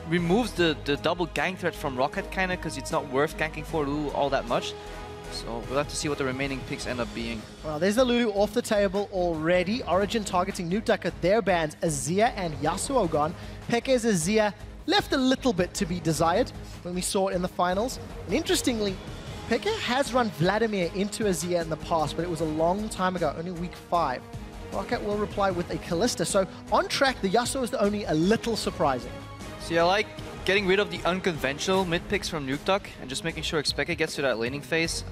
removes the double gank threat from ROCCAT kinda, because it's not worth ganking for Lulu all that much. So we'll have to see what the remaining picks end up being. Well, there's the Lulu off the table already. Origen targeting Nukeduck at their bans. Azir and Yasuo gone. Peke's Azir left a little bit to be desired when we saw it in the finals. And interestingly, Peke has run Vladimir into Azir in the past, but it was a long time ago, only week 5. ROCCAT will reply with a Kalista. So on track, the Yasuo is only a little surprising. See, I like getting rid of the unconventional mid picks from Nukeduck and just making sure xPeke gets to that laning phase.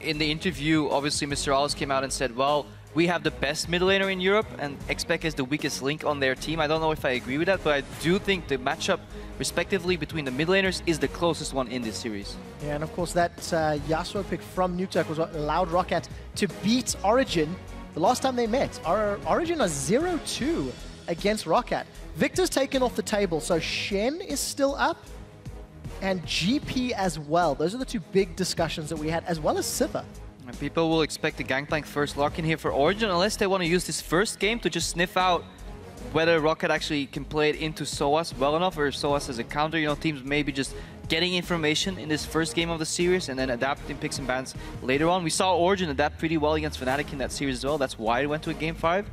In the interview, obviously MrRallez came out and said, well, we have the best mid laner in Europe and xPeke is the weakest link on their team. I don't know if I agree with that, but I do think the matchup respectively between the mid laners is the closest one in this series. Yeah, and of course that Yasuo pick from Nukeduck was what allowed ROCCAT to beat Origen the last time they met. Origen are 0-2 against ROCCAT. Victor's taken off the table, so Shen is still up and GP as well. Those are the two big discussions that we had, as well as Sivir. And people will expect the Gankplank first lock in here for Origen, unless they want to use this first game to just sniff out whether ROCCAT actually can play it into Soaz well enough, or if Soaz as a counter. You know, teams maybe just getting information in this first game of the series and then adapting picks and bans later on. We saw Origen adapt pretty well against Fnatic in that series as well. That's why it went to a game 5.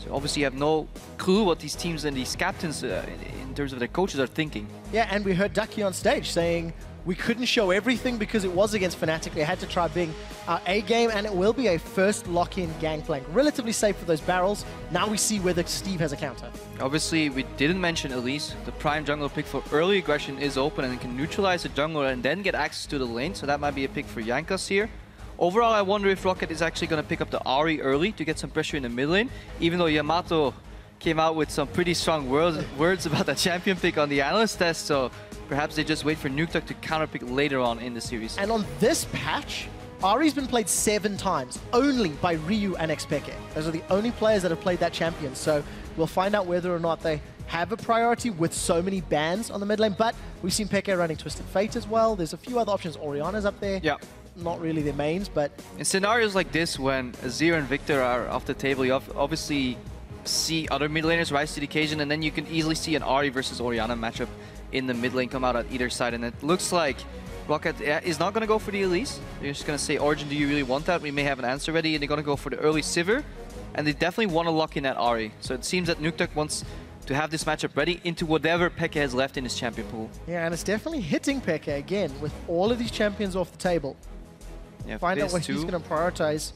So obviously you have no clue what these teams and these captains in terms of their coaches are thinking. Yeah, and we heard Ducky on stage saying we couldn't show everything because it was against Fnatic. They had to try being our A game, and it will be a first lock-in Gankplank. Relatively safe for those barrels. Now we see whether Steve has a counter. Obviously, we didn't mention Elise. The prime jungler pick for early aggression is open and can neutralize the jungler and then get access to the lane. So that might be a pick for Jankos here. Overall, I wonder if ROCCAT is actually going to pick up the Ahri early to get some pressure in the mid lane, even though Yamato came out with some pretty strong words about the champion pick on the analyst test, so perhaps they just wait for Nukeduck to counterpick later on in the series. And on this patch, Ahri's been played 7 times, only by Ryu and xPeke. Those are the only players that have played that champion, so we'll find out whether or not they have a priority with so many bans on the mid lane, but we've seen Peke running Twisted Fate as well. There's a few other options. Oriana's up there. Yeah. Not really their mains, but... In scenarios like this, when Azir and Victor are off the table, you obviously see other mid laners rise to the occasion, and then you can easily see an Ahri versus Oriana matchup in the mid lane come out at either side. And it looks like ROCCAT is not going to go for the Elise. They're just going to say, Origen, do you really want that? We may have an answer ready. And they're going to go for the early Sivir. And they definitely want to lock in that Ahri. So it seems that Nukeduck wants to have this matchup ready into whatever Peke has left in his champion pool. Yeah, and it's definitely hitting Peke again with all of these champions off the table. Yeah, find out what he's going to prioritize.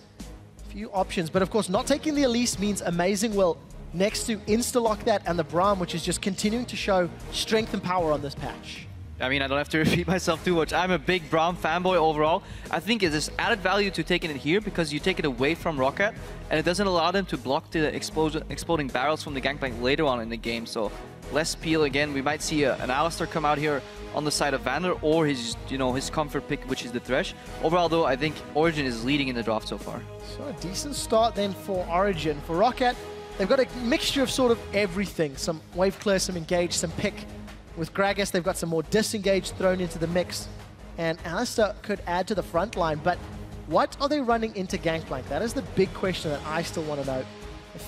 A few options, but of course not taking the Elise means Amazing will next to insta-lock that and the Braum, which is just continuing to show strength and power on this patch. I mean, I don't have to repeat myself too much. I'm a big Braum fanboy overall. I think it is added value to taking it here because you take it away from ROCCAT and it doesn't allow them to block the exploding barrels from the Gankplank later on in the game. So less peel again. We might see an Alistar come out here on the side of Vander or his, his comfort pick, which is the Thresh. Overall though, I think Origen is leading in the draft so far. So a decent start then for Origen. For ROCCAT, they've got a mixture of sort of everything. Some wave clear, some engage, some pick. With Gragas, they've got some more disengaged thrown into the mix. And Alistar could add to the front line, but what are they running into Gankplank? That is the big question that I still want to know.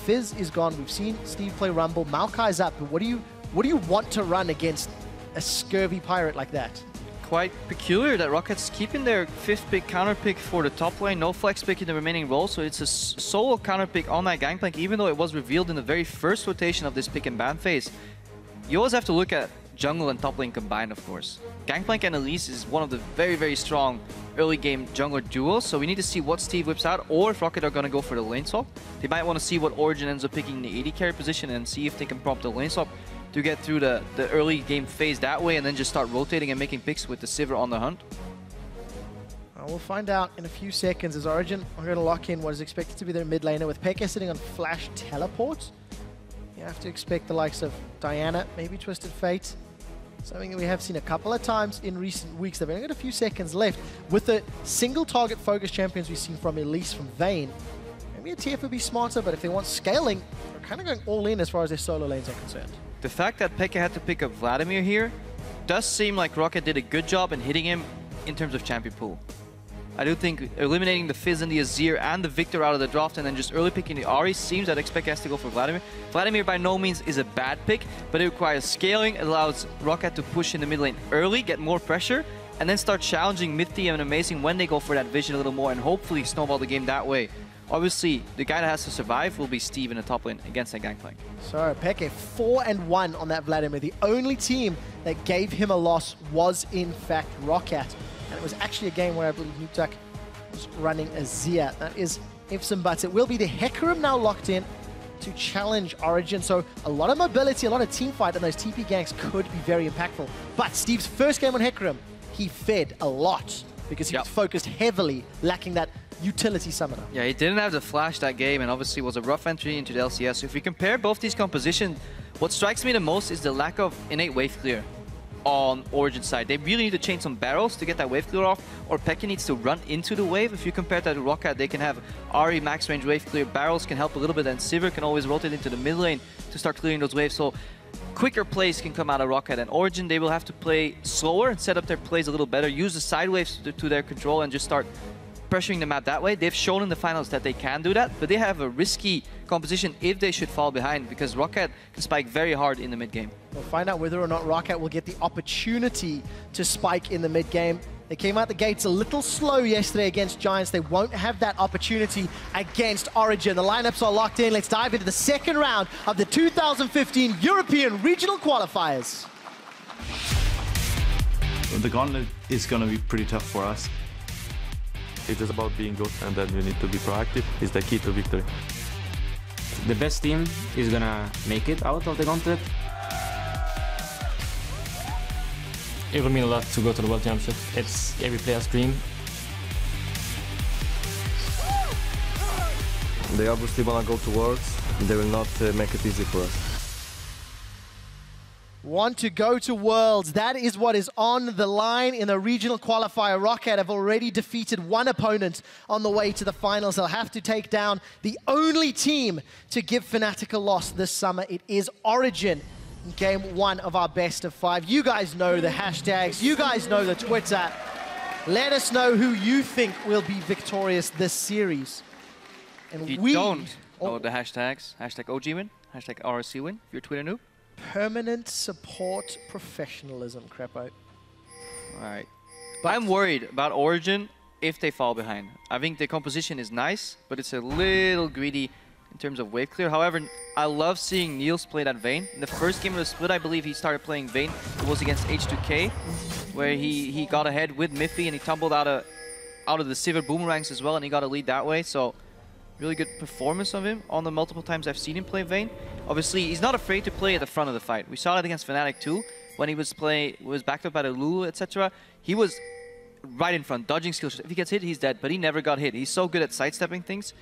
Fizz is gone. We've seen Steve play Rumble. Maokai's up. But what do you want to run against a scurvy pirate like that? Quite peculiar that ROCCAT's keeping their 5th pick counter pick for the top lane. No flex pick in the remaining role, so it's a solo counter pick on that Gankplank, even though it was revealed in the very first rotation of this pick and ban phase. You always have to look at jungle and top lane combined, of course. Gankplank and Elise is one of the very, very strong early game jungler duos, so we need to see what Steve whips out, or if ROCCAT are going to go for the lane swap. They might want to see what Origen ends up picking in the AD carry position and see if they can prompt the lane swap to get through the early game phase that way and then just start rotating and making picks with the Sivir on the hunt. We'll find out in a few seconds as Origen are going to lock in what is expected to be their mid laner with Peke sitting on flash teleport. You have to expect the likes of Diana, maybe Twisted Fate. Something that we have seen a couple of times in recent weeks. They've only got a few seconds left. With the single target focus champions we've seen from Elise, from Vayne, maybe a TF would be smarter, but if they want scaling, they're kind of going all in as far as their solo lanes are concerned. The fact that Peke had to pick up Vladimir here does seem like ROCCAT did a good job in hitting him in terms of champion pool. I do think eliminating the Fizz and the Azir and the Victor out of the draft and then just early picking the Ahri seems that xPeke has to go for Vladimir. Vladimir by no means is a bad pick, but it requires scaling. It allows ROCCAT to push in the mid lane early, get more pressure, and then start challenging Mithy and Amazing when they go for that vision a little more and hopefully snowball the game that way. Obviously, the guy that has to survive will be Steve in the top lane against that Gankplank. So, Peke 4-1 on that Vladimir. The only team that gave him a loss was, in fact, ROCCAT. And it was actually a game where I believe Nukeduck was running Azir. That is ifs and buts. It will be the Hecarim now locked in to challenge Origen. So, a lot of mobility, a lot of team fight, and those TP ganks could be very impactful. But Steve's first game on Hecarim, he fed a lot because he was focused heavily, lacking that utility summoner. Yeah, he didn't have the flash that game, and obviously was a rough entry into the LCS. So if we compare both these compositions, what strikes me the most is the lack of innate wave clear on Origen side. They really need to change some barrels to get that wave clear off, or Peke needs to run into the wave. If you compare that to ROCCAT, they can have Ahri max range wave clear, barrels can help a little bit, and Sivir can always rotate into the mid lane to start clearing those waves. So quicker plays can come out of ROCCAT, and Origen, they will have to play slower and set up their plays a little better, use the side waves to their control and just start pressuring the map that way. They've shown in the finals that they can do that, but they have a risky composition if they should fall behind, because ROCCAT can spike very hard in the mid game. We'll find out whether or not ROCCAT will get the opportunity to spike in the mid game. They came out the gates a little slow yesterday against Giants. They won't have that opportunity against Origen. The lineups are locked in. Let's dive into the second round of the 2015 European Regional Qualifiers. The Gauntlet is going to be pretty tough for us. It is about being good, and then we need to be proactive. It's the key to victory. The best team is gonna make it out of the Gauntlet. It will mean a lot to go to the World Championship. It's every player's dream. They obviously want to go to Worlds. They will not make it easy for us. Want to go to Worlds. That is what is on the line in the regional qualifier. ROCCAT have already defeated one opponent on the way to the finals. They'll have to take down the only team to give Fnatic a loss this summer. It is Origen in game one of our best of five. You guys know the hashtags. You guys know the Twitter. Let us know who you think will be victorious this series. And If you don't know the hashtags, hashtag OG win, hashtag ROC win, if you're Twitter noob. Permanent support professionalism, Krepo. Alright. But I'm worried about Origen if they fall behind. I think the composition is nice, but it's a little greedy in terms of wave clear. However, I love seeing Niels play that Vayne. In the first game of the split, I believe he started playing Vayne. It was against H2K, where he got ahead with Mithy and he tumbled out of the Sivir boomerangs as well, and he got a lead that way. So really good performance of him on the multiple times I've seen him play Vayne. Obviously, he's not afraid to play at the front of the fight. We saw that against Fnatic too, when he was backed up by the Lulu, etc. He was right in front, dodging skill shots. If he gets hit, he's dead, but he never got hit. He's so good at sidestepping things.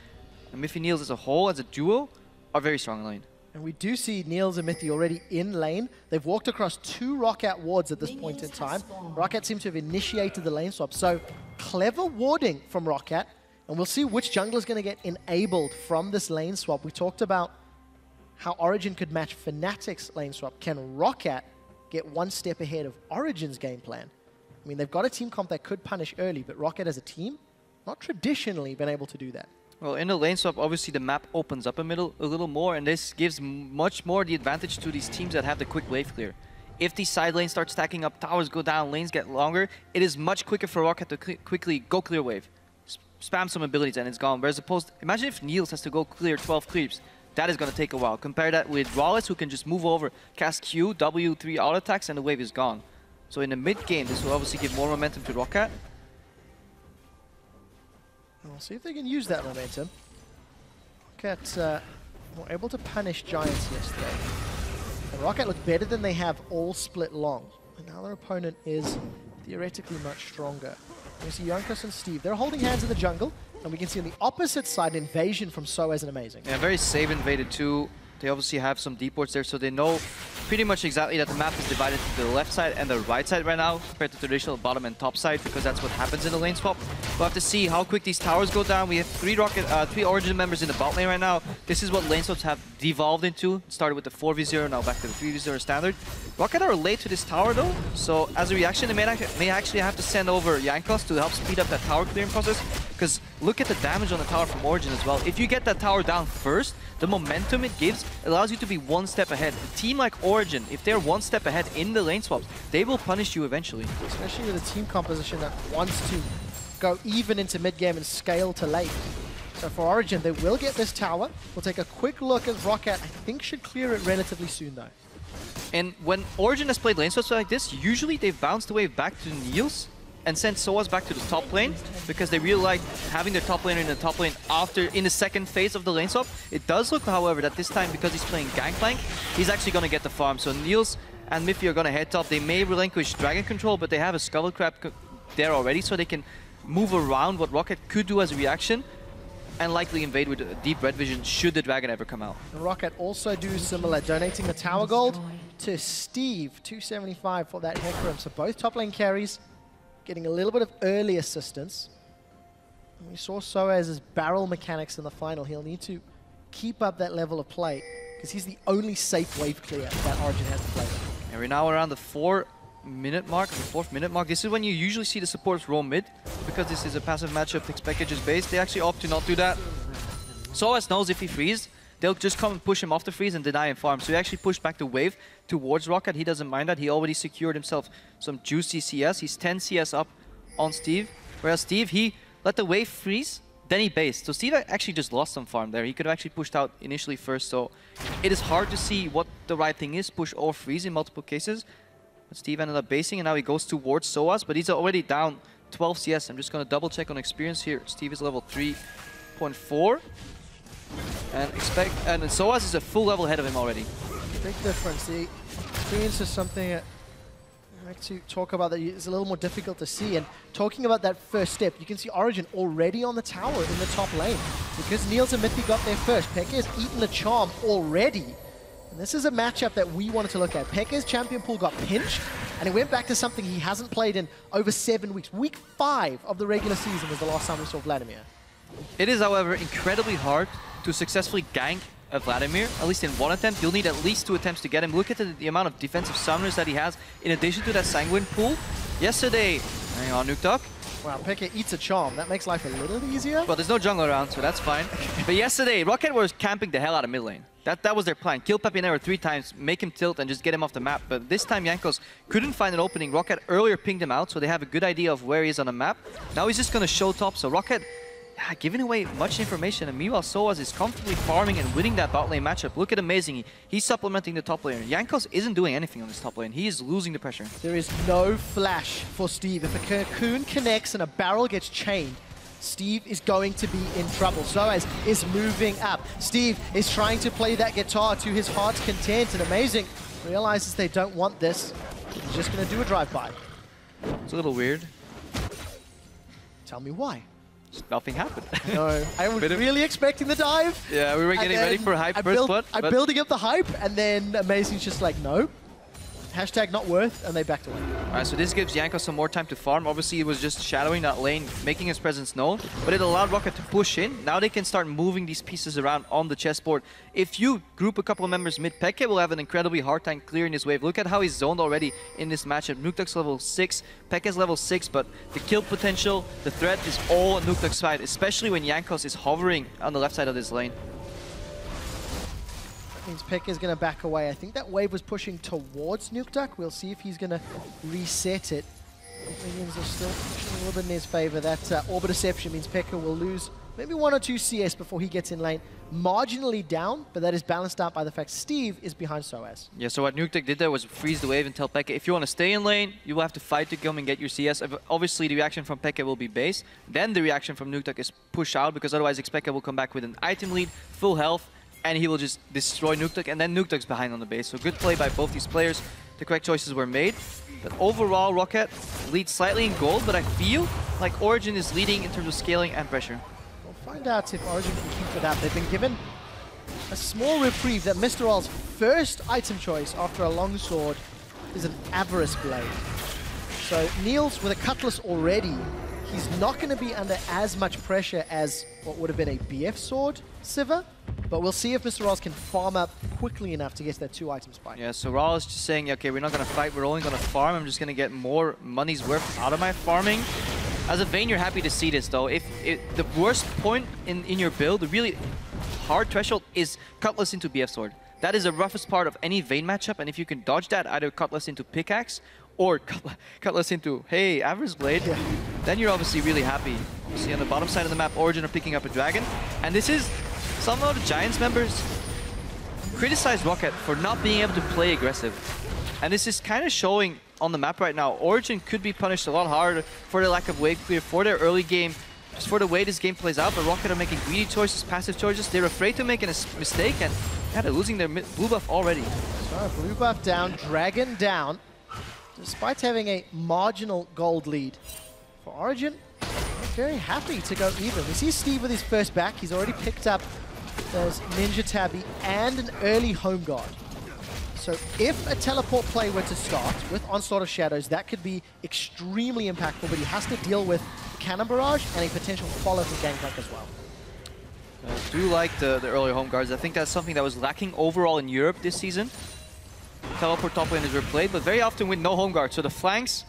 And Mithy Niels as a whole, as a duo, are very strong in lane. And we do see Niels and Mithy already in lane. They've walked across 2 ROCCAT wards at this point in time. ROCCAT seem to have initiated the lane swap. So clever warding from ROCCAT. And we'll see which jungler is going to get enabled from this lane swap. We talked about how Origen could match Fnatic's lane swap. Can ROCCAT get one step ahead of Origen's game plan? I mean, they've got a team comp that could punish early, but ROCCAT as a team, not traditionally been able to do that. Well, in the lane swap, obviously the map opens up a little more, and this gives much more the advantage to these teams that have the quick wave clear. If these side lanes start stacking up, towers go down, lanes get longer, it is much quicker for ROCCAT to quickly go clear wave. Spam some abilities and it's gone. Whereas opposed, imagine if Niels has to go clear 12 creeps. That is going to take a while. Compare that with MrRallez, who can just move over, cast Q, W3 auto attacks, and the wave is gone. So in the mid game, this will obviously give more momentum to ROCCAT. We'll see if they can use that momentum. ROCCAT were able to punish Giants yesterday. And ROCCAT look better than they have all split long. And now their opponent is theoretically much stronger. We see Jankos and Steve. They're holding hands in the jungle, and we can see on the opposite side an invasion from Soaz and Amazing. Yeah, very safe invaded too. They obviously have some deep wards there, so they know pretty much exactly that the map is divided to the left side and the right side right now, compared to the traditional bottom and top side, because that's what happens in the lane swap. We'll have to see how quick these towers go down. We have three Origen members in the bot lane right now. This is what lane swaps have devolved into. It started with the 4v0, now back to the 3v0 standard. ROCCAT are late to this tower though, so as a reaction they may actually have to send over Jankos to help speed up that tower clearing process, because look at the damage on the tower from Origen as well. If you get that tower down first, the momentum it gives allows you to be one step ahead. A team like Origen, if they're one step ahead in the lane swaps, they will punish you eventually. Especially with a team composition that wants to go even into mid-game and scale to late. So for Origen, they will get this tower. We'll take a quick look at ROCCAT. I think should clear it relatively soon though. And when Origen has played lane swaps like this, usually they've bounced away back to Niels and sent Soaz back to the top lane, because they really like having their top laner in the top lane in the second phase of the lane swap. It does look, however, that this time, because he's playing Gankplank, he's actually going to get the farm. So Niels and Mithy are going to head top. They may relinquish dragon control, but they have a Scuttle Crab there already, so they can move around what ROCCAT could do as a reaction, and likely invade with a deep red vision should the dragon ever come out. And ROCCAT also do similar, donating the tower gold to Steve, 275 for that Hecarim. So both top lane carries getting a little bit of early assistance. And we saw Soaz's barrel mechanics in the final. He'll need to keep up that level of play, because he's the only safe wave clear that Origen has to play with. And we're now around the 4-minute mark, the 4th minute mark. This is when you usually see the supports roam mid, because this is a passive matchup, xPeke is based. They actually opt to not do that. Soaz knows if he frees, they'll just come and push him off the freeze and deny him farm. So he actually pushed back the wave towards ROCCAT. He doesn't mind that. He already secured himself some juicy CS. He's 10 CS up on Steve. Whereas Steve, he let the wave freeze, then he based. So Steve actually just lost some farm there. He could have actually pushed out initially first. So it is hard to see what the right thing is, push or freeze in multiple cases. But Steve ended up basing, and now he goes towards Soaz, but he's already down 12 CS. I'm just going to double check on experience here. Steve is level 3.4. And Soaz is a full level ahead of him already. Big difference. The experience is something that I like to talk about that is a little more difficult to see. And talking about that first step, you can see Origen already on the tower in the top lane. Because Niels and Mithy got there first, Peke has eaten the charm already. And this is a matchup that we wanted to look at. Peke's champion pool got pinched, and it went back to something he hasn't played in over 7 weeks. Week 5 of the regular season was the last time we saw Vladimir. It is, however, incredibly hard to successfully gank a Vladimir, at least in one attempt. You'll need at least 2 attempts to get him. Look at the amount of defensive summoners that he has, in addition to that Sanguine pool. Yesterday, hang on, Nukeduck. Wow, Peke eats a charm. That makes life a little easier. Well, there's no jungle around, so that's fine. But yesterday, ROCCAT was camping the hell out of mid lane. That was their plan. Kill Pepinero 3 times, make him tilt, and just get him off the map. But this time, Jankos couldn't find an opening. ROCCAT earlier pinged him out, so they have a good idea of where he is on the map. Now he's just going to show top, so ROCCAT giving away much information, and meanwhile Soaz is comfortably farming and winning that bot lane matchup. Look at Amazing. He's supplementing the top lane. Jankos isn't doing anything on this top lane. He is losing the pressure. There is no flash for Steve. If a cocoon connects and a barrel gets chained, Steve is going to be in trouble. Soaz is moving up. Steve is trying to play that guitar to his heart's content, and Amazing realizes they don't want this. He's just going to do a drive-by. It's a little weird. Tell me why. Nothing happened. No, I was really expecting the dive. Yeah, we were getting ready for hype first blood. I'm building up the hype, and then Amazing's just like, no. Hashtag not worth, and they backed away. Alright, so this gives Jankos some more time to farm. Obviously, it was just shadowing that lane, making his presence known, but it allowed ROCCAT to push in. Now they can start moving these pieces around on the chessboard. If you group a couple of members mid, Peke will have an incredibly hard time clearing his wave. Look at how he's zoned already in this matchup. Nukeduck's level 6, Peke's level 6, but the kill potential, the threat is all on Nukeduck's side, especially when Jankos is hovering on the left side of this lane. Means Peke is going to back away. I think that wave was pushing towards Nukeduck. We'll see if he's going to reset it. Minions are still pushing a little bit in his favor. That Orbit Deception means Peke will lose maybe 1 or 2 CS before he gets in lane. Marginally down, but that is balanced out by the fact Steve is behind Soaz. Yeah, so what Nukeduck did there was freeze the wave and tell Peke, if you want to stay in lane, you will have to fight to come and get your CS. Obviously, the reaction from Peke will be base. Then the reaction from Nukeduck is push out, because otherwise xPeke will come back with an item lead, full health, and he will just destroy Nukeduck, and then Nukeduck's behind on the base. So good play by both these players. The correct choices were made. But overall, ROCCAT leads slightly in gold, but I feel like Origen is leading in terms of scaling and pressure. We'll find out if Origen can keep it up. They've been given a small reprieve that MrRallez first item choice after a longsword is an Avarice Blade. So Niels with a Cutlass already, he's not going to be under as much pressure as what would have been a BF sword Sivir, but we'll see if MrRallez can farm up quickly enough to get that 2 item spike. Yeah, so Rallez just saying, okay, we're not going to fight, we're only going to farm. I'm just going to get more money's worth out of my farming. As a Vayne, you're happy to see this though. If the worst point in your build, the really hard threshold is Cutlass into BF sword. That is the roughest part of any Vayne matchup, and if you can dodge that, either Cutlass into pickaxe or Cutlass into, hey, Avarice Blade, then you're obviously really happy. See on the bottom side of the map, Origen are picking up a dragon, and this is some of the Giants members criticize ROCCAT for not being able to play aggressive, and this is kind of showing on the map right now. Origen could be punished a lot harder for their lack of wave clear, for their early game, just for the way this game plays out, but ROCCAT are making greedy choices, passive choices. They're afraid to make a mistake, and yeah, they're losing their blue buff already. So blue buff down, dragon down, despite having a marginal gold lead. For Origen, very happy to go even. We see Steve with his first back. He's already picked up those Ninja Tabby and an early Home Guard. So if a teleport play were to start with Onslaught of Shadows, that could be extremely impactful, but he has to deal with Cannon Barrage and a potential follow from Gankplank as well. I do like the early Home Guards. I think that's something that was lacking overall in Europe this season. Teleport top laners were played, but very often with no Home Guard. So the flanks,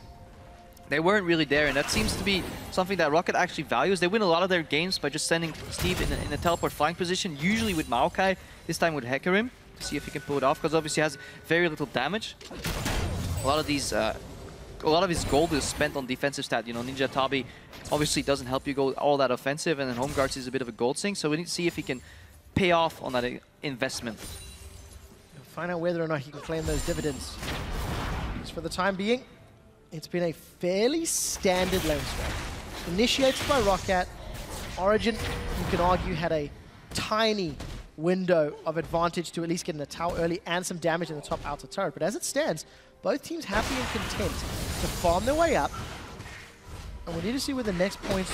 they weren't really there, and that seems to be something that ROCCAT actually values. They win a lot of their games by just sending Steve in a teleport flank position, usually with Maokai, this time with Hecarim, to see if he can pull it off, because obviously he has very little damage. A lot of his gold is spent on defensive stat. You know, Ninja Tabi obviously doesn't help you go all that offensive, and then Home Guards is a bit of a gold sink, so we need to see if he can pay off on that investment. We'll find out whether or not he can claim those dividends. Because for the time being, it's been a fairly standard lane swap. Initiated by ROCCAT, Origen, you can argue, had a tiny window of advantage to at least get in the tower early and some damage in the top outer turret. But as it stands, both teams happy and content to farm their way up. And we need to see where the next point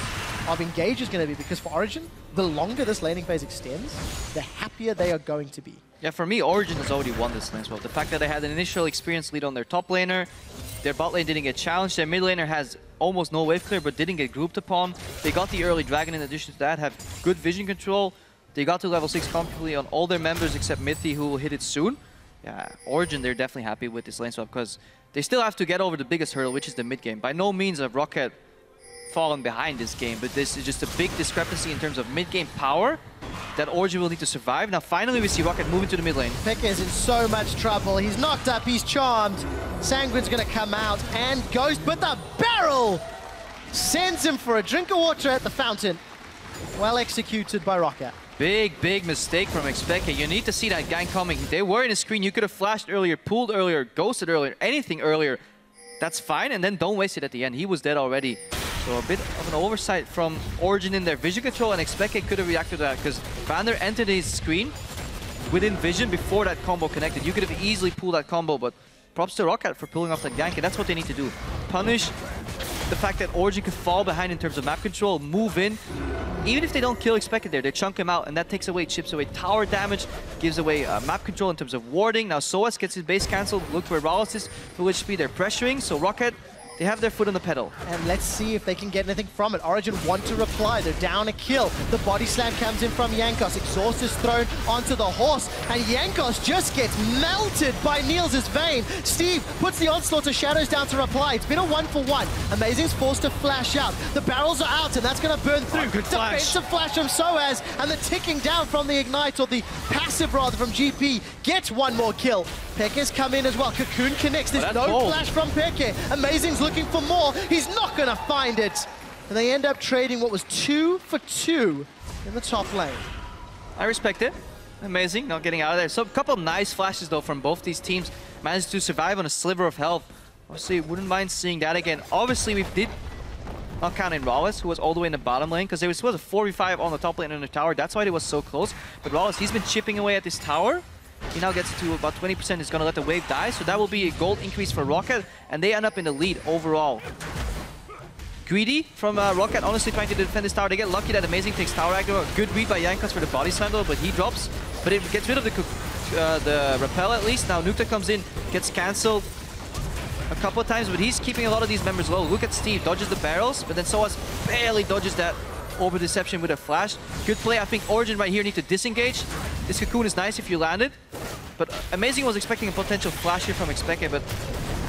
of engage is going to be, because for Origen, the longer this laning phase extends, the happier they are going to be. Yeah, for me, Origen has already won this lane swap. The fact that they had an initial experience lead on their top laner, their bot lane didn't get challenged, their mid laner has almost no wave clear but didn't get grouped upon. They got the early dragon in addition to that, have good vision control. They got to level 6 comfortably on all their members except Mithy, who will hit it soon. Yeah, Origen, they're definitely happy with this lane swap because they still have to get over the biggest hurdle, which is the mid game. By no means have ROCCAT fallen behind this game, but this is just a big discrepancy in terms of mid-game power that Origen will need to survive. Now finally we see ROCCAT moving to the mid lane. Peke is in so much trouble. He's knocked up, he's charmed. Sanguine's gonna come out, and Ghost with the barrel sends him for a drink of water at the fountain. Well executed by ROCCAT. Big mistake from xPeke. You need to see that gank coming. They were in a screen. You could have flashed earlier, pulled earlier, ghosted earlier, anything earlier. That's fine, and then don't waste it at the end. He was dead already. So a bit of an oversight from Origen in their vision control, and xPeke could have reacted to that because Vander entered his screen within vision before that combo connected. You could have easily pulled that combo, but props to ROCCAT for pulling off that gank, and that's what they need to do. Punish the fact that Origen could fall behind in terms of map control, move in. Even if they don't kill xPeke there, they chunk him out, and that takes away, chips away tower damage, gives away map control in terms of warding. Now Soaz gets his base cancelled. Look where MrRallez is, full HP, they're pressuring, so ROCCAT, they have their foot on the pedal. And let's see if they can get anything from it. Origen want to reply. They're down a kill. The body slam comes in from Jankos. Exhaust is thrown onto the horse, and Jankos just gets melted by Niels' Vayne. Steve puts the Onslaught of Shadows down to reply. It's been a 1-for-1. Amazing's forced to flash out. The barrels are out, and that's going to burn through. Good flash. Defensive flash from Soaz, and the ticking down from the Ignite, or the passive rather, from GP, gets one more kill. Peke's come in as well. Cocoon connects. There's no flash from Peke. Amazing's looking for more. He's not going to find it. And they end up trading what was 2 for 2 in the top lane. I respect it. Amazing, not getting out of there. So a couple of nice flashes though from both these teams. Managed to survive on a sliver of health. Obviously, wouldn't mind seeing that again. Obviously, we did not count in MrRallez, who was all the way in the bottom lane, because there was a 4v5 on the top lane and the tower. That's why it was so close. But MrRallez, he's been chipping away at this tower. He now gets to about 20%, is going to let the wave die, so that will be a gold increase for ROCCAT, and they end up in the lead overall. Greedy from ROCCAT, honestly trying to defend this tower. They get lucky that Amazing takes tower aggro. Good read by Jankos for the body slam though, but he drops. But it gets rid of the the rappel at least. Now Nukeduck comes in, gets cancelled a couple of times, but he's keeping a lot of these members low. Look at Steve, dodges the barrels, but then Soaz barely dodges that over deception with a flash. Good play. I think Origen right here need to disengage. This cocoon is nice if you land it, but Amazing was expecting a potential flash here from xPeke, but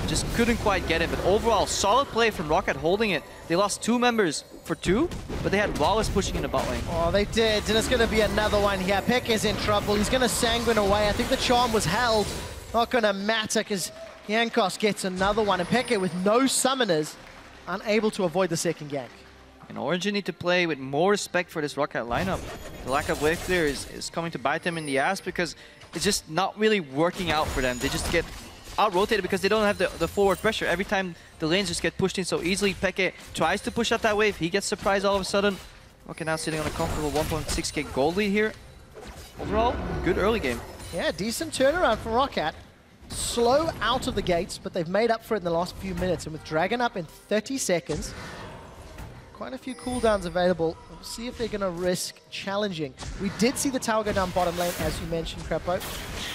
just couldn't quite get it. But overall, solid play from ROCCAT holding it. They lost 2 members for 2, but they had RALEZ pushing in the bot lane. Oh, they did, and it's going to be another one here. Peke's in trouble. He's going to sanguine away. I think the charm was held. Not going to matter because Jankos gets another one, and Peke with no summoners, unable to avoid the second gank. And Origen need to play with more respect for this ROCCAT lineup. The lack of wave clear is coming to bite them in the ass because it's just not really working out for them. They just get out-rotated because they don't have the forward pressure. Every time the lanes just get pushed in so easily, Peke tries to push out that wave. He gets surprised all of a sudden. ROCCAT now sitting on a comfortable 1.6k gold lead here. Overall, good early game. Yeah, decent turnaround for ROCCAT. Slow out of the gates, but they've made up for it in the last few minutes. And with Dragon up in 30 seconds, quite a few cooldowns available. We'll see if they're going to risk challenging. We did see the tower go down bottom lane, as you mentioned, Krepo,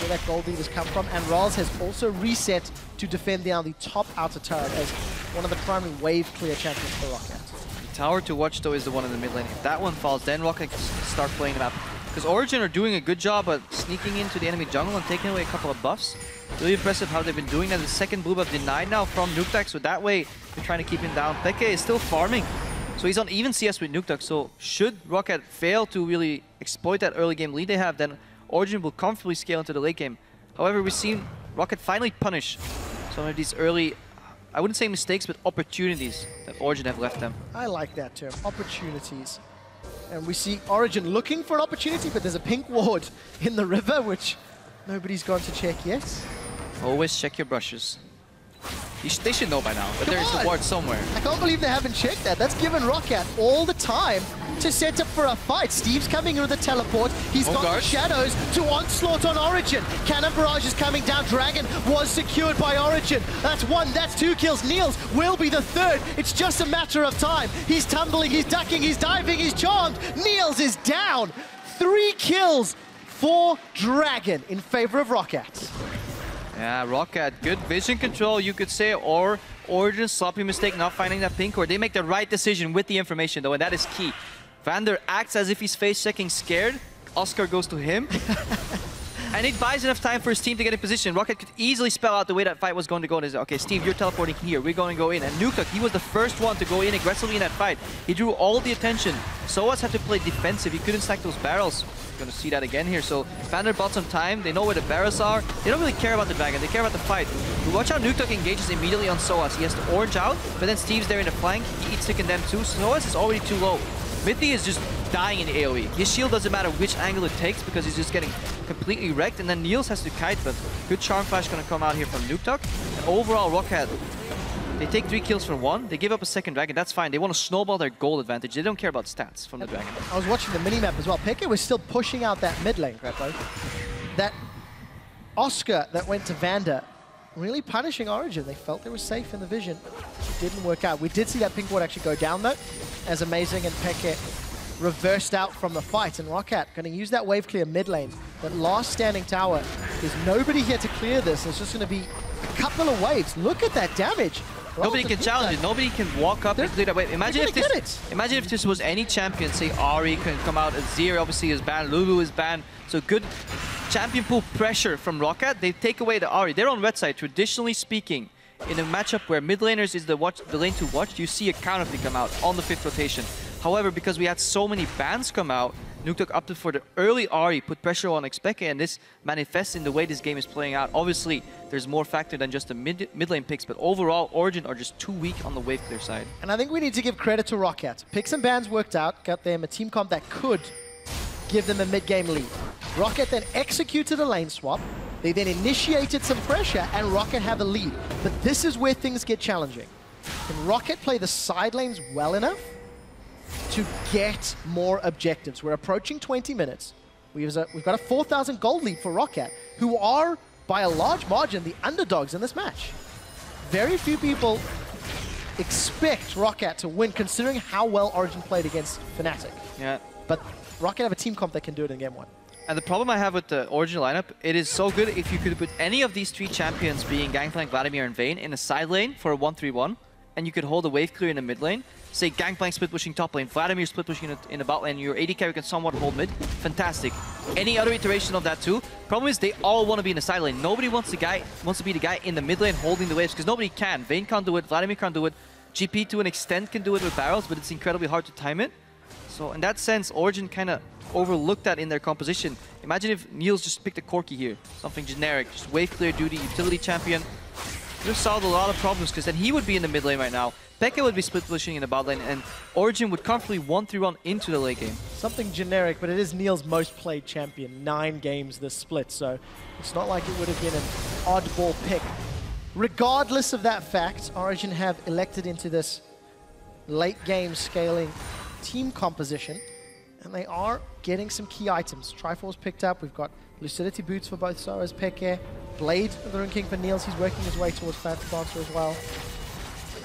where that gold lead has come from. And RALEZ has also reset to defend down the top outer turret as one of the primary wave clear champions for ROCCAT. The tower to watch, though, is the one in the mid lane. If that one falls, then ROCCAT can start playing it up. Because Origen are doing a good job at sneaking into the enemy jungle and taking away a couple of buffs. Really impressive how they've been doing that. The second blue buff denied now from Nukeduck, so that way they're trying to keep him down. Peke is still farming. So he's on even CS with Nukeduck, so should ROCCAT fail to really exploit that early game lead they have, then Origen will comfortably scale into the late game. However, we've seen ROCCAT finally punish some of these early, I wouldn't say mistakes, but opportunities that Origen have left them. I like that term, opportunities. And we see Origen looking for an opportunity, but there's a pink ward in the river, which nobody's gone to check yet. Always check your brushes. They should know by now, but there's a ward somewhere. I can't believe they haven't checked that. That's given ROCCAT all the time to set up for a fight. Steve's coming in with a teleport. He's got the shadows to onslaught on Origen. Cannon barrage is coming down. Dragon was secured by Origen. That's 1, that's 2 kills. Niels will be the 3rd. It's just a matter of time. He's tumbling, he's ducking, he's diving, he's charmed. Niels is down. 3 kills for Dragon in favor of ROCCAT. Yeah, ROCCAT, good vision control, you could say, or Origen's sloppy mistake not finding that pink ward. They make the right decision with the information, though, and that is key. Vander acts as if he's face-checking scared. Oscar goes to him. And it buys enough time for his team to get in position. ROCCAT could easily spell out the way that fight was going to go. And okay, Steve, you're teleporting here. We're going to go in. And Nukeduck, he was the first one to go in aggressively in that fight. He drew all the attention. Soaz had to play defensive. He couldn't stack those barrels. We're going to see that again here. So Vander bought some time. They know where the barrels are. They don't really care about the dragon. They care about the fight. But watch how Nukeduck engages immediately on Soaz. He has to orange out, but then Steve's there in the flank. He eats Tick and them too. Soaz is already too low. Mithy is just dying in the AoE. His shield doesn't matter which angle it takes because he's just getting completely wrecked. And then Niels has to kite, but good Charm Flash going to come out here from Nukeduck. And overall, ROCCAT, they take 3 kills from 1. They give up a second dragon. That's fine. They want to snowball their gold advantage. They don't care about stats from the dragon. I was watching the minimap as well. Peke was still pushing out that mid lane, Krepo. That Oscar that went to Vander, really punishing Origen. They felt they were safe in the vision. It didn't work out. We did see that pink ward actually go down, though, as Amazing and Peke reversed out from the fight. And ROCCAT going to use that wave clear mid lane. That last standing tower. There's nobody here to clear this. It's just going to be a couple of waves. Look at that damage. Nobody can challenge it. Nobody can walk up and clear that wave. Imagine if this was any champion. Say Ahri can come out. Azir obviously is banned. Lulu is banned. So good champion pool pressure from ROCCAT. They take away the Ahri. They're on red side. Traditionally speaking, in a matchup where mid laners is the lane to watch, you see a counter pick come out on the 5th rotation. However, because we had so many bans come out, Nukeduck opted for the early Ahri, put pressure on xPeke, and this manifests in the way this game is playing out. Obviously, there's more factor than just the mid lane picks, but overall, Origen are just too weak on the wave clear side. And I think we need to give credit to ROCCAT. Picks and bans worked out, got them a team comp that could give them a mid-game lead. ROCCAT then executed a lane swap. They then initiated some pressure, and ROCCAT have a lead. But this is where things get challenging. Can ROCCAT play the side lanes well enough to get more objectives? We're approaching 20 minutes. We've got a 4,000 gold lead for ROCCAT, who are, by a large margin, the underdogs in this match. Very few people expect ROCCAT to win, considering how well Origen played against Fnatic. Yeah. But ROCCAT have a team comp that can do it in game 1. And the problem I have with the Origen lineup, it is so good if you could put any of these 3 champions, being Gankplank, Vladimir, and Vayne, in a side lane for a 1-3-1, and you could hold a wave clear in the mid lane. Say Gankplank split pushing top lane, Vladimir split pushing in the bot lane, your AD carry can somewhat hold mid. Fantastic. Any other iteration of that too. Problem is they all want to be in the side lane. Nobody wants to be the guy in the mid lane holding the waves, because nobody can. Vayne can't do it, Vladimir can't do it. GP to an extent can do it with barrels, but it's incredibly hard to time it. So in that sense, Origen kind of overlooked that in their composition. Imagine if Niels just picked a Corki here, something generic, just wave clear duty, utility champion. Could have solved a lot of problems, because then he would be in the mid lane right now. Pekka would be split pushing in the bot lane, and Origen would comfortably 1-3-1 into the late game. Something generic, but it is Niels' most played champion. 9 games this split, so it's not like it would have been an oddball pick. Regardless of that fact, Origen have elected into this late game scaling team composition, and they are getting some key items. Triforce picked up, we've got Lucidity Boots for both Soaz, Peke, Blade of the Rune King for Niels, he's working his way towards Phantom Dancer as well.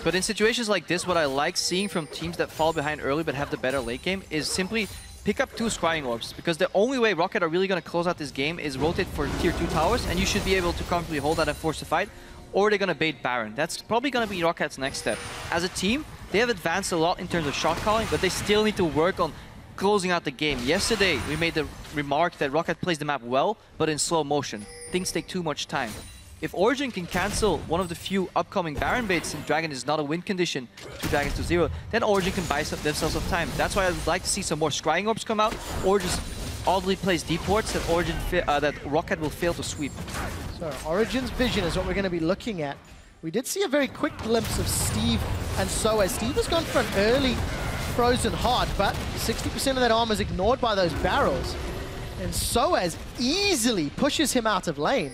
But in situations like this, what I like seeing from teams that fall behind early but have the better late game is simply pick up 2 Scrying Orbs, because the only way ROCCAT are really going to close out this game is rotate for tier 2 towers, and you should be able to comfortably hold that and force the fight, or they're going to bait Baron. That's probably going to be ROCCAT's next step. As a team, they have advanced a lot in terms of shot calling, but they still need to work on closing out the game. Yesterday, we made the remark that ROCCAT plays the map well, but in slow motion. Things take too much time. If Origen can cancel one of the few upcoming Baron baits, and Dragon is not a win condition, 2 dragons to 0, then Origen can buy themselves some time. That's why I would like to see some more Scrying Orbs come out, or just oddly place deep wards that that ROCCAT will fail to sweep. So Origen's vision is what we're going to be looking at. We did see a very quick glimpse of Steve and Soaz. Steve has gone for an early frozen heart, but 60% of that armor is ignored by those barrels. And Soaz easily pushes him out of lane.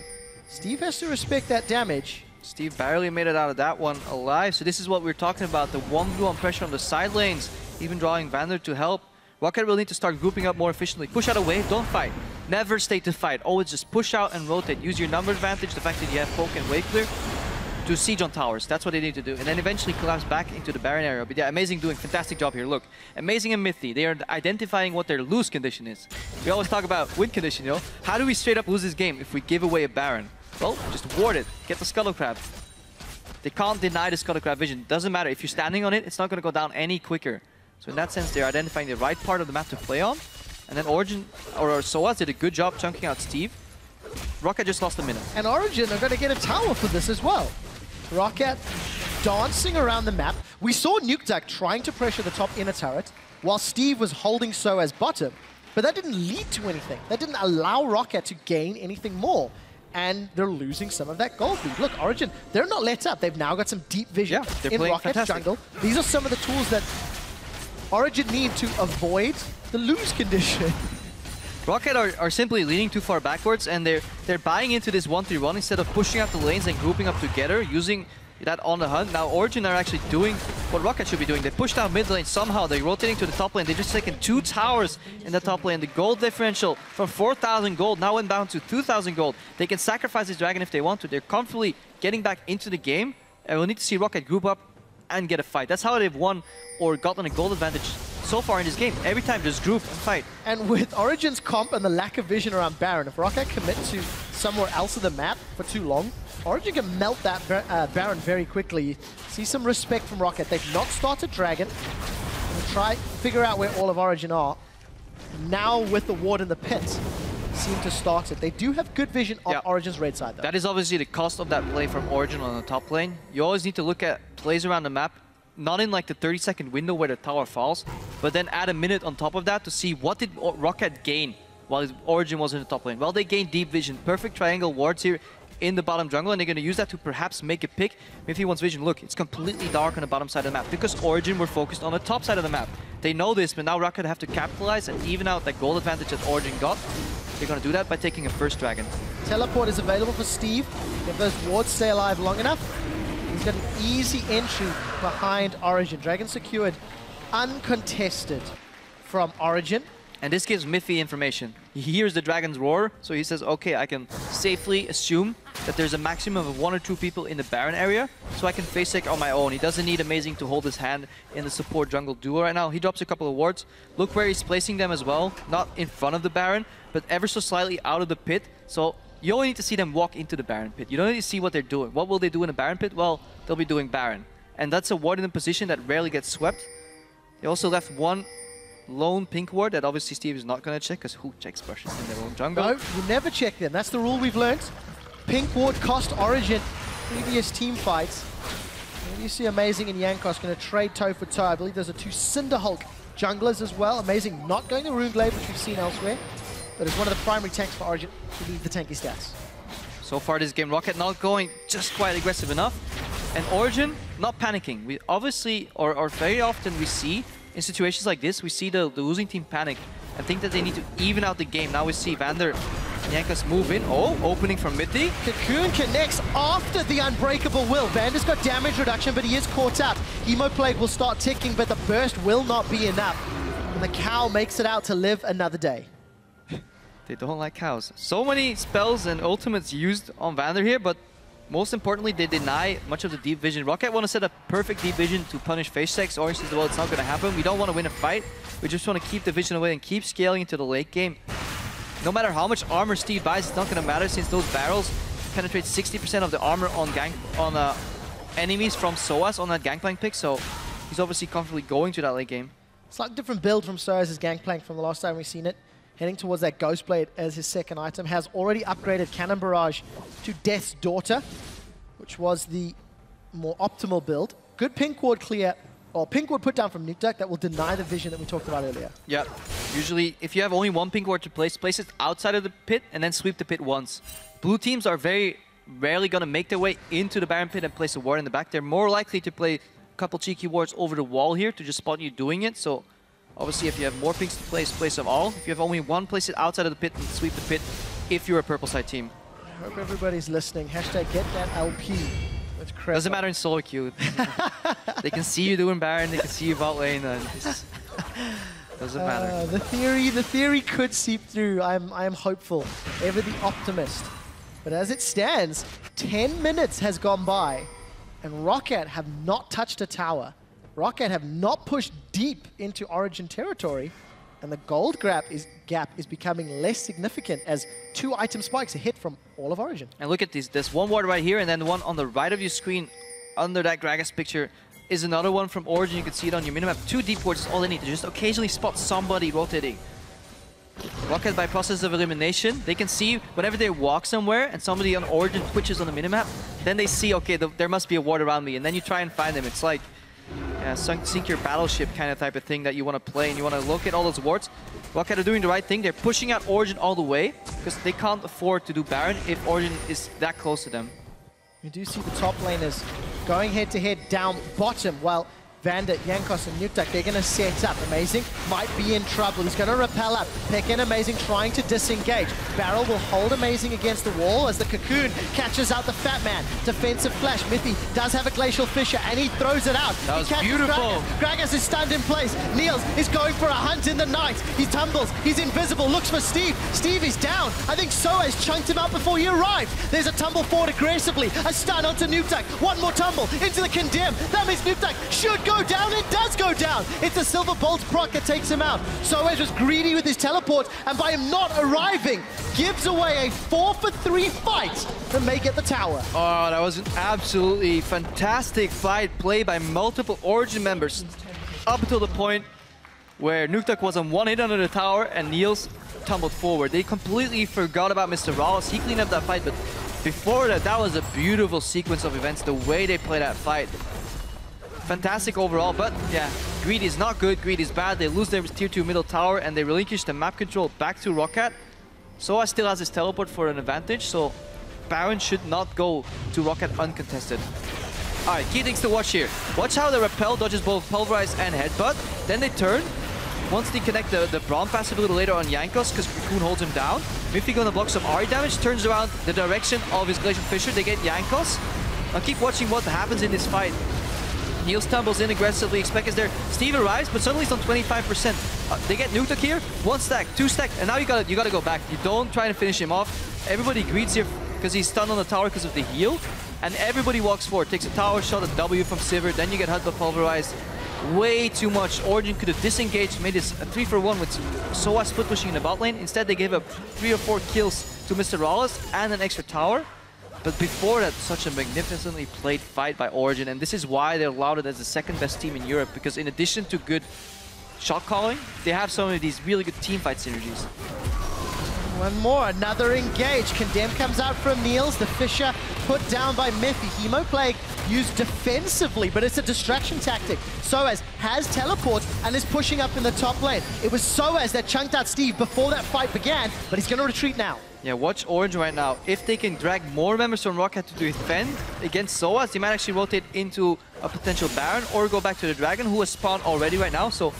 Steve has to respect that damage. Steve barely made it out of that one alive. So this is what we're talking about, the 1v1 pressure on the side lanes, even drawing Vander to help. ROCCAT will need to start grouping up more efficiently. Push out a wave, don't fight. Never stay to fight. Always just push out and rotate. Use your number advantage, the fact that you have poke and wave clear, to siege on towers. That's what they need to do. And then eventually collapse back into the Baron area. But yeah, Amazing doing fantastic job here. Look, Amazing and Mithy, they are identifying what their lose condition is. We always talk about win condition, you know? How do we straight up lose this game if we give away a Baron? Well, just ward it. Get the Scuttle Crab. They can't deny the Scuttle Crab vision. Doesn't matter. If you're standing on it, it's not going to go down any quicker. So in that sense, they're identifying the right part of the map to play on. And then Origen, or Soaz, did a good job chunking out Steve. ROCCAT just lost a minute. And Origen are going to get a tower for this as well. ROCCAT dancing around the map. We saw Nukeduck trying to pressure the top inner turret while Steve was holding Soaz bottom. But that didn't lead to anything. That didn't allow ROCCAT to gain anything more. And they're losing some of that gold lead. Look, Origen, they're not let up. They've now got some deep vision in ROCCAT's jungle. These are some of the tools that Origen need to avoid the lose condition. ROCCAT are simply leaning too far backwards, and they're buying into this 1-3-1 instead of pushing out the lanes and grouping up together, using that on the hunt. Now Origen are actually doing what ROCCAT should be doing. They pushed out mid lane somehow. They're rotating to the top lane. They're just taking 2 towers in the top lane. The gold differential from 4,000 gold now went down to 2,000 gold. They can sacrifice this dragon if they want to. They're comfortably getting back into the game, and we'll need to see ROCCAT group up and get a fight. That's how they've won or gotten a gold advantage so far in this game. Every time, just group and fight. And with Origen's comp and the lack of vision around Baron, if ROCCAT commit to somewhere else of the map for too long, Origen can melt that Baron very quickly. See some respect from ROCCAT. They've not started Dragon. We'll try figure out where all of Origen are. Now with the ward in the pit, seem to start it. They do have good vision on Origen's red side though. That is obviously the cost of that play from Origen on the top lane. You always need to look at plays around the map, not in like the 30-second window where the tower falls, but then add a minute on top of that to see what did ROCCAT gain while Origen was in the top lane. Well, they gained deep vision, perfect triangle wards here in the bottom jungle, and they're going to use that to perhaps make a pick. Mithy wants vision. Look, it's completely dark on the bottom side of the map because Origen were focused on the top side of the map. They know this, but now ROCCAT have to capitalize and even out that gold advantage that Origen got. They're going to do that by taking a first dragon. Teleport is available for Steve. If those wards stay alive long enough, he's got an easy entry behind Origen. Dragon secured, uncontested from Origen. And this gives Mithy information. He hears the dragon's roar, so he says, okay, I can safely assume that there's a maximum of 1 or 2 people in the Baron area, so I can face tech on my own. He doesn't need Amazing to hold his hand in the support jungle duo right now. He drops a couple of wards. Look where he's placing them as well. Not in front of the Baron, but ever so slightly out of the pit. So you only need to see them walk into the Baron pit. You don't need to see what they're doing. What will they do in the Baron pit? Well, they'll be doing Baron. And that's a ward in a position that rarely gets swept. They also left one lone pink ward that obviously Steve is not going to check, because who checks brushes in their own jungle? No, you never check them. That's the rule we've learned. Pink ward cost Origen previous team fights. And you see Amazing and Jankos going to trade toe for toe. I believe those are 2 Cinderhulk junglers as well. Amazing not going to Runeglade, which we've seen elsewhere, but it's one of the primary tanks for Origen to lead the tanky stats. So far this game, ROCCAT not going just quite aggressive enough, and Origen not panicking. We obviously, or very often we see, in situations like this, we see the losing team panic and think that they need to even out the game. Now we see Vander and Jankos move in. Oh, opening from Mithy. Cocoon connects after the Unbreakable Will. Vander's got damage reduction, but he is caught out. Emo Plague will start ticking, but the burst will not be enough. And the cow makes it out to live another day. They don't like cows. So many spells and ultimates used on Vander here, but most importantly, they deny much of the deep vision. ROCCAT want to set up perfect deep vision to punish face techs. Orange says, well, it's not going to happen. We don't want to win a fight. We just want to keep the vision away and keep scaling into the late game. No matter how much armor Steve buys, it's not going to matter, since those barrels penetrate 60% of the armor on enemies from Soaz on that Gankplank pick. So he's obviously comfortably going to that late game. Slightly different build from Soaz's Gankplank from the last time we've seen it. Heading towards that Ghost Blade as his second item. Has already upgraded Cannon Barrage to Death's Daughter, which was the more optimal build. Good pink ward clear, or pink ward put down from Nukeduck that will deny the vision that we talked about earlier. Yeah, usually if you have only 1 pink ward to place it outside of the pit and then sweep the pit once. Blue teams are very rarely going to make their way into the Baron pit and place a ward in the back. They're more likely to play a couple cheeky wards over the wall here to just spot you doing it. So obviously, if you have more pinks to place them all. If you have only 1, place it outside of the pit and sweep the pit if you're a purple side team. I hope everybody's listening. Hashtag get that LP with Krepo. Doesn't matter in solo queue. They can see you doing Baron, they can see you bot lane, and it doesn't matter. The theory could seep through. I am hopeful. Ever the optimist. But as it stands, 10 minutes has gone by, and ROCCAT have not touched a tower. ROCCAT have not pushed deep into Origen territory, and the gold gap is becoming less significant as 2 item spikes are hit from all of Origen. And look at these. There's one ward right here, and then the one on the right of your screen under that Gragas picture is another one from Origen. You can see it on your minimap. 2 deep wards is all they need to just occasionally spot somebody rotating. ROCCAT, by process of elimination, they can see whenever they walk somewhere and somebody on Origen twitches on the minimap, then they see, okay, there must be a ward around me, and then you try and find them. It's like sink your battleship kind of type of thing that you want to play, and you want to look at all those wards. ROCCAT are doing the right thing. They're pushing out Origen all the way because they can't afford to do Baron if Origen is that close to them. We do see the top laners going head-to-head down bottom, while Vander, Jankos, and Nukeduck, they're going to set up. Amazing might be in trouble. He's going to rappel up. Peck and Amazing trying to disengage. Barrel will hold Amazing against the wall as the Cocoon catches out the Fat Man. Defensive flash. Mithy does have a Glacial Fissure, and he throws it out. That was beautiful. Gragas is stunned in place. Niels is going for a hunt in the night. He tumbles. He's invisible. Looks for Steve. Steve is down. I think Soaz chunked him out before he arrived. There's a tumble forward aggressively. A stun onto Nukeduck. One more tumble into the Condemn. That means Nukeduck should go down. It does go down. It's a Silver Bolt proc that takes him out. Soaz was greedy with his teleport, and by him not arriving, gives away a 4-for-3 fight to make it the tower. Oh, that was an absolutely fantastic fight play by multiple Origen members up until the point where Nukeduck was on 1 hit under the tower and Niels tumbled forward. They completely forgot about MrRallez. He cleaned up that fight, but before that, that was a beautiful sequence of events, the way they played that fight. Fantastic overall, but yeah, greed is not good, greed is bad. They lose their tier 2 middle tower and they relinquish the map control back to ROCCAT. Soaz still has his teleport for an advantage, so Baron should not go to ROCCAT uncontested. Alright, key things to watch here. Watch how the Repel dodges both Pulverize and Headbutt. Then they turn. Once they connect the Braum passive a little later on Jankos, because Cocoon holds him down. Mithy gonna block some Ahri damage, turns around the direction of his Glacial Fissure. They get Jankos. Now keep watching what happens in this fight. Niels tumbles in aggressively, xPeke is there. Steve arrives, but suddenly he's on 25%. They get Nukeduck here, 1 stack, 2 stack, and now you gotta go back. You don't try to finish him off. Everybody greets here because he's stunned on the tower because of the heal, and everybody walks forward, takes a tower shot, a W from Sivir, then you get HUD pulverized. Way too much. Origen could have disengaged, made this a 3-for-1 with Soaz split pushing in the bot lane. Instead, they gave up 3 or 4 kills to MrRallez and an extra tower. But before that, such a magnificently played fight by Origen, and this is why they're lauded as the second best team in Europe, because in addition to good shot calling, they have some of these really good team fight synergies. One more, another engage. Condemn comes out from Niels. The Fisher put down by Mithy. Hemoplague used defensively, but it's a distraction tactic. Soaz has teleport and is pushing up in the top lane. It was Soaz that chunked out Steve before that fight began, but he's going to retreat now. Yeah, watch Origen right now. If they can drag more members from ROCCAT to defend against Soaz, they might actually rotate into a potential Baron or go back to the Dragon, who has spawned already right now. So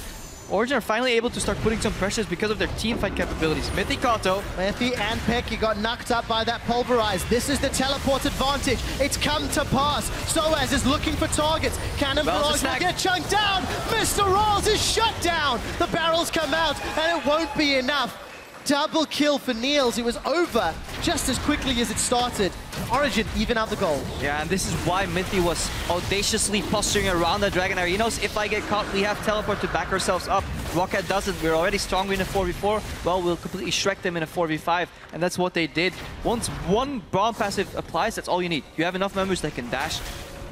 Origen are finally able to start putting some pressures because of their team fight capabilities. Mithy Kato. Mithy and Peki got knocked up by that pulverize. This is the teleport advantage. It's come to pass. Soaz is looking for targets. Cannon barrage will get chunked down. MrRallez is shut down. The barrels come out and it won't be enough. Double kill for Niels. It was over just as quickly as it started. Origen even out the goal. Yeah, and this is why Mithy was audaciously posturing around the Dragon Area. He knows if I get caught, we have teleport to back ourselves up. ROCCAT doesn't. We're already stronger in a 4v4. Well, we'll completely Shrek them in a 4v5, and that's what they did. Once one Braum passive applies, that's all you need. You have enough members that can dash,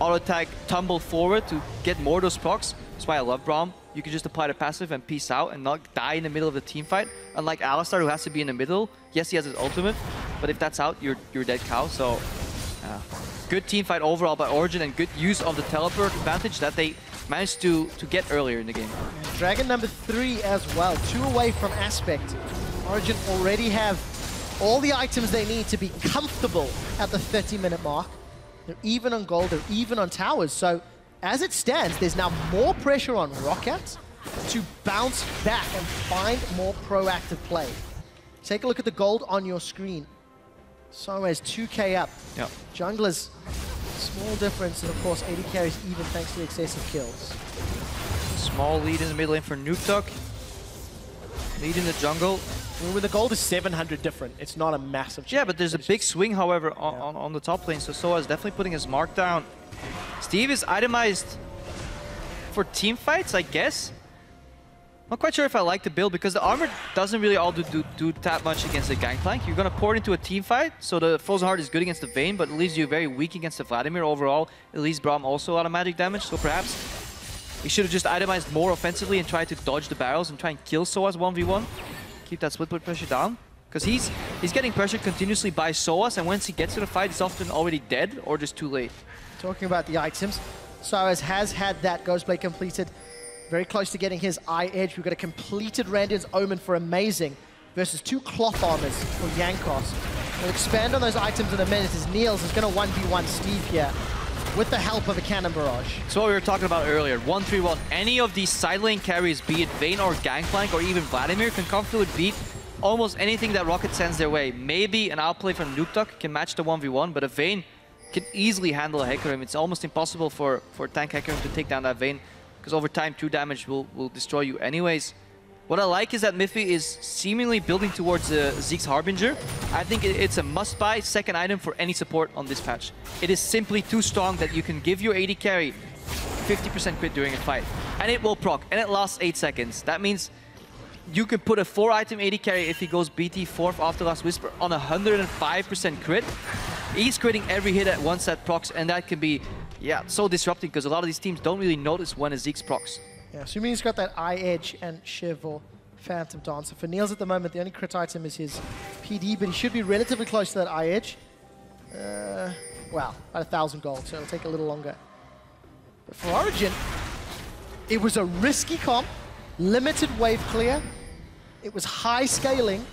auto-tag, tumble forward to get more of those procs. That's why I love Braum. You can just apply the passive and peace out and not die in the middle of the team fight. Unlike Alistar, who has to be in the middle. Yes, he has his ultimate, but if that's out, you're dead cow. So, good team fight overall by Origen and good use of the teleport advantage that they managed to get earlier in the game. Dragon number 3 as well, 2 away from Aspect. Origen already have all the items they need to be comfortable at the 30-minute mark. They're even on gold, they're even on towers. So, as it stands, there's now more pressure on ROCCAT to bounce back and find more proactive play. Take a look at the gold on your screen. Soaz 2k up. Yep. Junglers, small difference, and of course AD carries even thanks to the excessive kills. Small lead in the mid lane for Nukeduck. Lead in the jungle. When the gold is 700 different, it's not a massive change. Yeah, but there's a big swing, however, on the top lane, so Soaz definitely putting his mark down. Steve is itemized for team fights, I guess. Not quite sure if I like the build because the armor doesn't really all do that much against the Gankplank. You're gonna pour it into a team fight, so the Frozen Heart is good against the Vayne, but it leaves you very weak against the Vladimir overall. Elise Braum also a lot of magic damage, so perhaps he should have just itemized more offensively and tried to dodge the barrels and try and kill Soaz 1v1. Keep that split point pressure down. Because he's getting pressured continuously by Soaz, and once he gets to the fight, he's often already dead or just too late. Talking about the items, Soaz has had that Ghostblade completed. Very close to getting his Eye Edge. We've got a completed Radiant's Omen for Amazing versus 2 cloth armors for Jankos. We'll expand on those items in a minute as Niels is going to 1v1 Steve here with the help of a Cannon Barrage. So what we were talking about earlier, 1-3-1. Any of these side lane carries, be it Vayne or Gankplank or even Vladimir, can comfortably beat almost anything that ROCCAT sends their way. Maybe an outplay from Nukeduck can match the 1v1, but a Vayne can easily handle a Hecarim. It's almost impossible for tank Hecarim to take down that Vayne, because over time 2 damage will destroy you anyways. What I like is that Mithy is seemingly building towards Zeke's Harbinger. I think it's a must-buy second item for any support on this patch. It is simply too strong that you can give your AD carry 50% crit during a fight, and it will proc, and it lasts 8 seconds. That means you can put a 4-item AD carry if he goes BT 4th after Last Whisper on 105% crit. He's critting every hit at once that procs, and that can be, yeah, so disrupting because a lot of these teams don't really notice when a Zeke's procs. Yeah, assuming he's got that Eye Edge and Shiv or Phantom Dancer. For Niels at the moment, the only crit item is his PD, but he should be relatively close to that Eye Edge. Well, about 1,000 gold, so it'll take a little longer. But for Origen, it was a risky comp, limited wave clear. It was high scaling,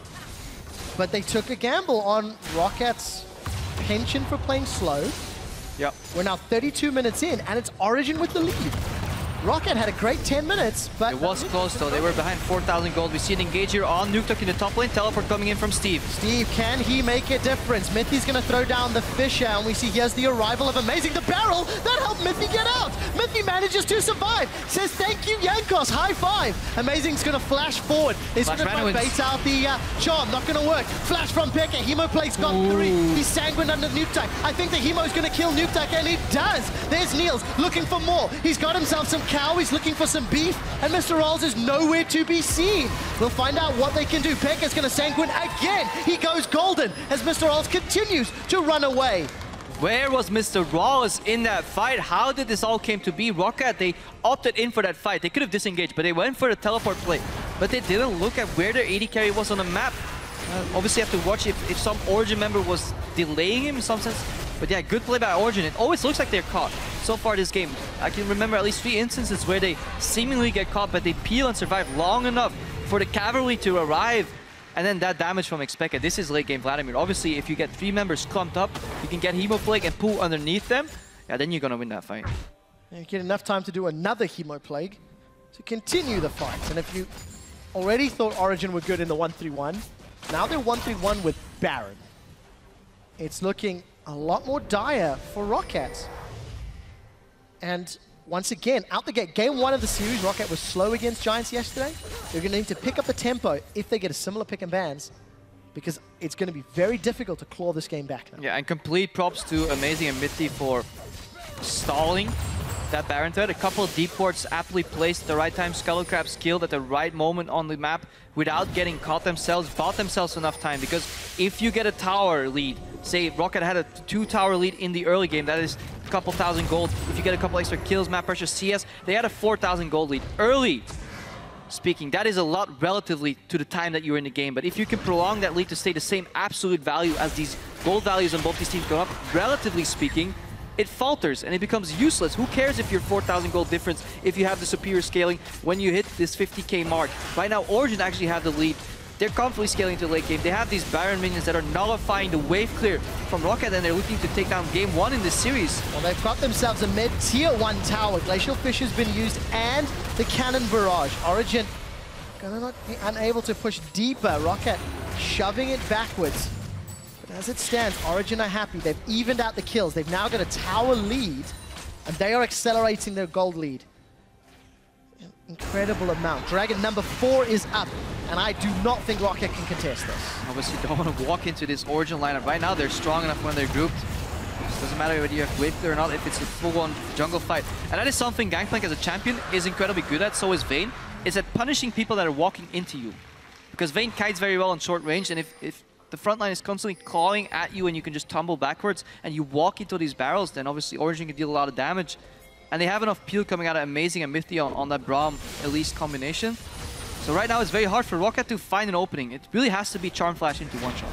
but they took a gamble on ROCCAT's penchant for playing slow. Yep. We're now 32 minutes in, and it's Origen with the lead. ROCCAT had a great 10 minutes, but... It was close though, they were behind 4,000 gold. We see an engage here on Nukeduck in the top lane, teleport coming in from Steve. Steve, can he make a difference? Mithy's gonna throw down the Fisher, and we see here's the arrival of Amazing. The barrel, that helped Mithy get out! Mithy manages to survive, says thank you, Jankos! Jankos, high five. Amazing's gonna flash forward. He's gonna try and bait out the charm. Not gonna work. Flash from Peke. Hemoplate's got 3. He's sanguine under Nukeduck. I think the Hemo's gonna kill Nukeduck, and he does. There's Niels looking for more. He's got himself some cow. He's looking for some beef, and MrRallez is nowhere to be seen. We'll find out what they can do. Peke's gonna sanguine again. He goes golden as MrRallez continues to run away. Where was MrRallez in that fight? How did this all came to be? ROCCAT, they opted in for that fight. They could have disengaged, but they went for the teleport play. But they didn't look at where their AD carry was on the map. Obviously, you have to watch if some Origen member was delaying him in some sense. But yeah, good play by Origen. It always looks like they're caught so far this game. I can remember at least 3 instances where they seemingly get caught, but they peel and survive long enough for the cavalry to arrive. And then that damage from xPeke. This is late game Vladimir. Obviously, if you get 3 members clumped up, you can get Hemoplague and pull underneath them. Yeah, then you're gonna win that fight. And you get enough time to do another Hemoplague to continue the fight. And if you already thought Origen were good in the 1-3-1, now they're 1-3-1 with Baron. It's looking a lot more dire for ROCCAT. And once again, out the gate, game 1 of the series, ROCCAT was slow against Giants yesterday. They're going to need to pick up the tempo if they get a similar pick and bans, because it's going to be very difficult to claw this game back now. Yeah, and complete props to Amazing and Mithy for stalling that Baron threat. A couple of deep ports aptly placed at the right time. Skullcrabs killed at the right moment on the map without getting caught themselves, bought themselves enough time, because if you get a tower lead, say ROCCAT had a 2-tower lead in the early game, that is a couple thousand gold. If you get a couple extra kills, map pressure, CS, they had a 4,000 gold lead. Early speaking, that is a lot relatively to the time that you're in the game, but if you can prolong that lead to stay the same absolute value as these gold values on both these teams go up, relatively speaking, it falters and it becomes useless. Who cares if you're 4,000 gold difference if you have the superior scaling when you hit this 50k mark? Right now, Origen actually have the lead. They're constantly scaling to the late game. They have these Baron minions that are nullifying the wave clear from ROCCAT, and they're looking to take down game 1 in this series. Well, they've got themselves a mid-tier 1 tower. Glacial Fish has been used, and the Cannon Barrage. Origen gonna not be unable to push deeper. ROCCAT shoving it backwards. But as it stands, Origen are happy. They've evened out the kills. They've now got a tower lead, and they are accelerating their gold lead. An incredible amount. Dragon number 4 is up, and I do not think ROCCAT can contest this. Obviously, don't want to walk into this Origen lineup. Right now, they're strong enough when they're grouped. It doesn't matter whether you have wave clear or not, if it's a full-on jungle fight. And that is something Gankplank as a champion is incredibly good at, so is Vayne, is at punishing people that are walking into you. Because Vayne kites very well on short range, and if the front line is constantly clawing at you and you can just tumble backwards and you walk into these barrels, then obviously Origen can deal a lot of damage. And they have enough peel coming out of Amazing and Mithy on that Braum Elise combination. So right now it's very hard for ROCCAT to find an opening. It really has to be Charm Flash into one shot.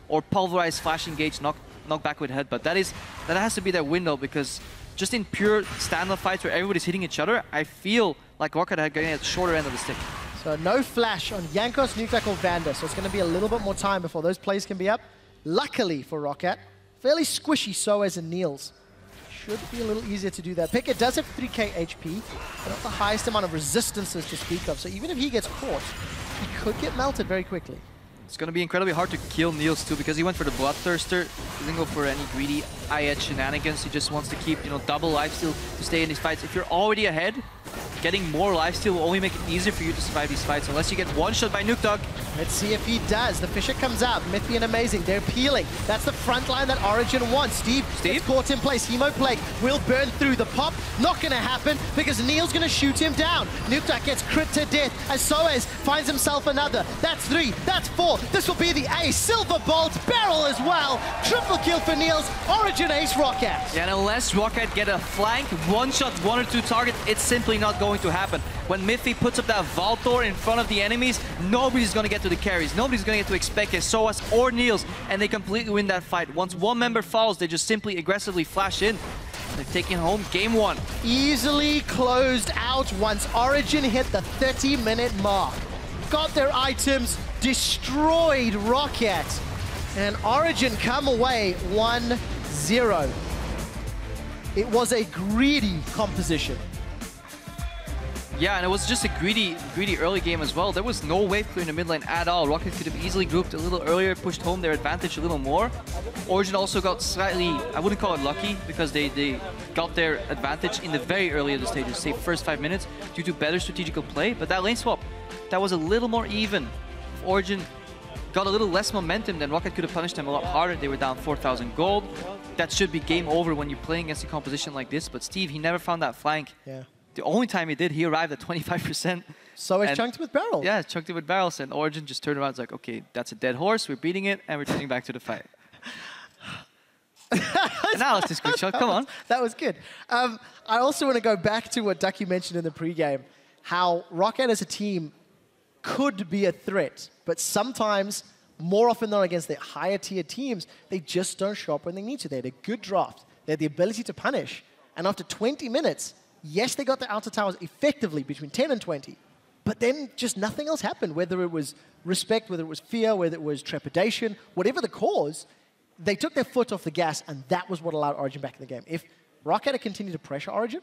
Or Pulverize, Flash Engage, knock back with Headbutt. That has to be their window, because just in pure standoff fights where everybody's hitting each other, I feel like ROCCAT are getting at the shorter end of the stick. So no flash on Jankos, Nukeduck or Vander, so it's going to be a little bit more time before those plays can be up. Luckily for ROCCAT, fairly squishy Soaz and Niels. Should be a little easier to do that. Peke does have 3k HP, but not the highest amount of resistances to speak of, so even if he gets caught, he could get melted very quickly. It's going to be incredibly hard to kill Niels too, because he went for the Bloodthirster. He didn't go for any greedy IH shenanigans. He just wants to keep, double lifesteal to stay in these fights. If you're already ahead, getting more lifesteal will only make it easier for you to survive these fights, unless you get one-shot by Nukeduck. Let's see if he does. The Fisher comes out. Mithy and Amazing, they're peeling. That's the front line that Origen wants. Steve gets caught in place. Hemoplague will burn through the pop. Not going to happen, because Niels going to shoot him down. Nukeduck gets crit to death as Soaz finds himself another. That's 3. That's 4. This will be the ace. Silver Bolt, barrel as well. Triple kill for Niels. Origen ace ROCCAT. Yeah, and unless ROCCAT get a flank, one-shot, 1 or 2 targets, it's simply not going to happen. When Mithy puts up that Valtor in front of the enemies, nobody's going to get to the carries. Nobody's going to get to xPeke, Soaz, or Niels, and they completely win that fight. Once one member falls, they just simply aggressively flash in. They're taking home game 1. Easily closed out once Origen hit the 30-minute mark. Got their items, destroyed ROCCAT, and Origen come away 1-0. It was a greedy composition. Yeah, and it was just a greedy early game as well. There was no wave clear in the mid lane at all. Rocket could have easily grouped a little earlier, pushed home their advantage a little more. Origen also got slightly, I wouldn't call it lucky, because they got their advantage in the very early of the stages, say first 5 minutes, due to better strategical play. But that lane swap, that was a little more even. If Origen got a little less momentum, then Rocket could have punished them a lot harder. They were down 4,000 gold. That should be game over when you're playing against a composition like this. But Steve, he never found that flank. Yeah. The only time he did, he arrived at 25%. So it's chunked with barrels. Yeah, chunked it with barrels, and Origen just turned around and was like, okay, that's a dead horse, we're beating it, and we're turning back to the fight. Analysis, Quickshot, come on. That was good. I also want to go back to what Ducky mentioned in the pregame, how ROCCAT as a team could be a threat, but sometimes, more often than not against their higher tier teams, they just don't show up when they need to. They had a good draft. They had the ability to punish. And after 20 minutes, yes, they got the outer towers effectively between 10 and 20, but then just nothing else happened, whether it was respect, whether it was fear, whether it was trepidation, whatever the cause, they took their foot off the gas, and that was what allowed Origen back in the game. If ROCCAT had continued to pressure Origen,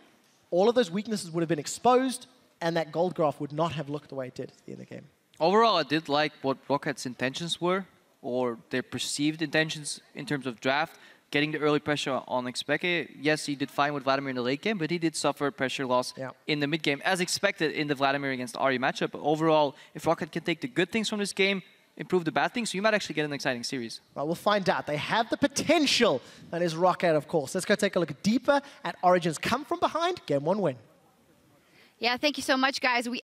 all of those weaknesses would have been exposed, and that gold graph would not have looked the way it did at the end of the game. Overall, I did like what ROCCAT's intentions were, or their perceived intentions in terms of draft. Getting the early pressure on xPeke. Yes, he did fine with Vladimir in the late game, but he did suffer pressure loss in the mid game, as expected in the Vladimir against Ahri matchup. But overall, if ROCCAT can take the good things from this game, improve the bad things, so you might actually get an exciting series. Well, we'll find out. They have the potential. That is ROCCAT, of course. Let's go take a look deeper at Origen's come from behind Game 1 win. Yeah, thank you so much, guys. We